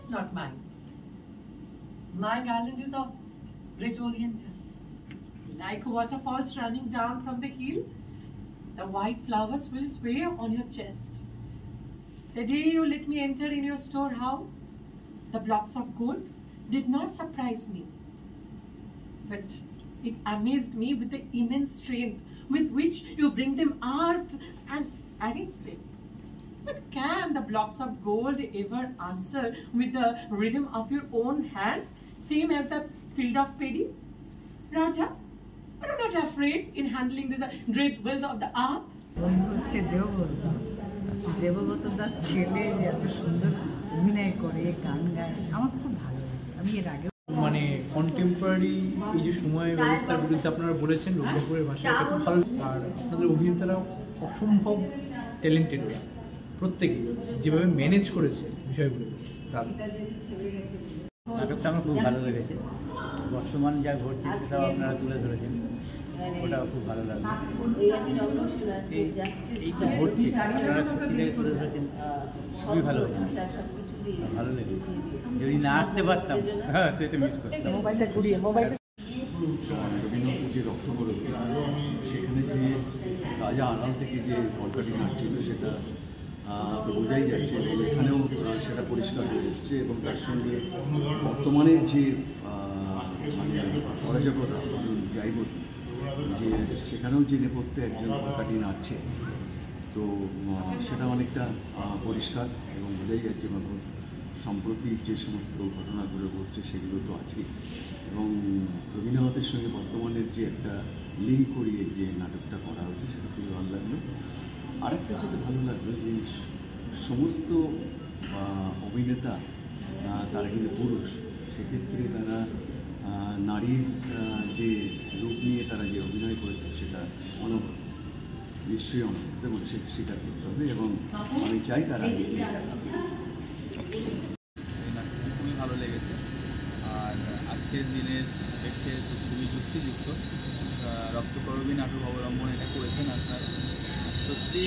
It's not mine. My garland is of red orientus. Like waterfalls running down from the hill, the white flowers will sway on your chest. The day you let me enter in your storehouse, the blocks of gold did not surprise me, but it amazed me with the immense strength with which you bring them out and arrange them. But can the blocks of gold ever answer with the rhythm of your own hands, same as the field of paddy? Raja, are you not afraid in handling this great wealth of the earth? দেবব্রতদার ছেলে যে এত সুন্দর অভিনয় করে গান গায় আমার খুব ভালো লাগে। আমি এর আগে মানে কন্টেম্পোরারি এই যে সময় ব্যবস্থার বিরুদ্ধে আপনারা বলেছেন রবীন্দ্রপুরের ভাষা খুব ভালো, আর আপনাদের অভিনেতারা অসম্ভব ট্যালেন্টেড, ওরা প্রত্যেকেই যেভাবে ম্যানেজ করেছে বিষয়গুলো দারুণ। নাটকটা আমার খুব ভালো লেগেছে, বর্তমান যা ঘটছে সেটাও আপনারা তুলে ধরেছেন, ওটাও খুব ভালো লাগলো। এই তো ঘটছে আপনারা সত্যি থেকে তুলে ধরেছেন, খুবই ভালো ভালো লেগেছে। যদি না আসতে পারতাম হ্যাঁ তো এটা মিস করতাম। মোবাইলটা ঘুরিয়ে মোবাইলটা রবীন্দ্রপুর যে রক্তকরবী সেখানে যে রাজা আড়াল থেকে যে কলকাটি নাচছিল সেটা তো বোঝাই যাচ্ছে, এবং এখানেও সেটা পরিষ্কার হয়ে এসছে, এবং তার সঙ্গে বর্তমানের যে মানে অরাজকতা যাই বলি যে সেখানেও যে নেপথ্যে একজন কলকাটি নাচছে, তো সেটা অনেকটা পরিষ্কার এবং বোঝাই যাচ্ছে। এবং সম্প্রতি যে সমস্ত ঘটনাগুলো ঘটছে সেগুলো তো আছেই, এবং রবীন্দ্রনাথের সঙ্গে বর্তমানের যে একটা লিঙ্ক করিয়ে যে নাটকটা করা হয়েছে সেটা খুবই ভালো লাগলো। আরেকটা যেটা ভালো লাগলো যে সমস্ত অভিনেতা তারা কিন্তু পুরুষ, সেক্ষেত্রে তারা নারীর যে রূপ নিয়ে তারা যে অভিনয় করেছে সেটা অনবদ্য, নিশ্চয়ই অনবদ্য, এবং সে স্বীকার করতে হবে, এবং আমি চাই তারা খুবই ভালো লেগেছে। আর আজকের দিনের ক্ষেত্রে খুবই যুক্তিযুক্ত রক্তকরবী নাটক অবলম্বন এটা করেছেন আপনারা। সত্যি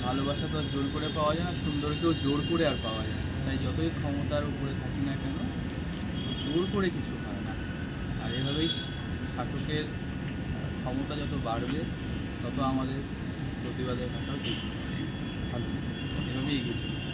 ভালোবাসা তো আর জোর করে পাওয়া যায় না, সুন্দরকেও জোর করে আর পাওয়া যায় না। তাই যতই ক্ষমতার উপরে থাকি না কেন, জোর করে কিছু হয় না। আর এভাবেই শাসকের ক্ষমতা যত বাড়বে তত আমাদের প্রতিবাদে থাকা উচিত। ভালো এভাবেই এগিয়ে চলবে।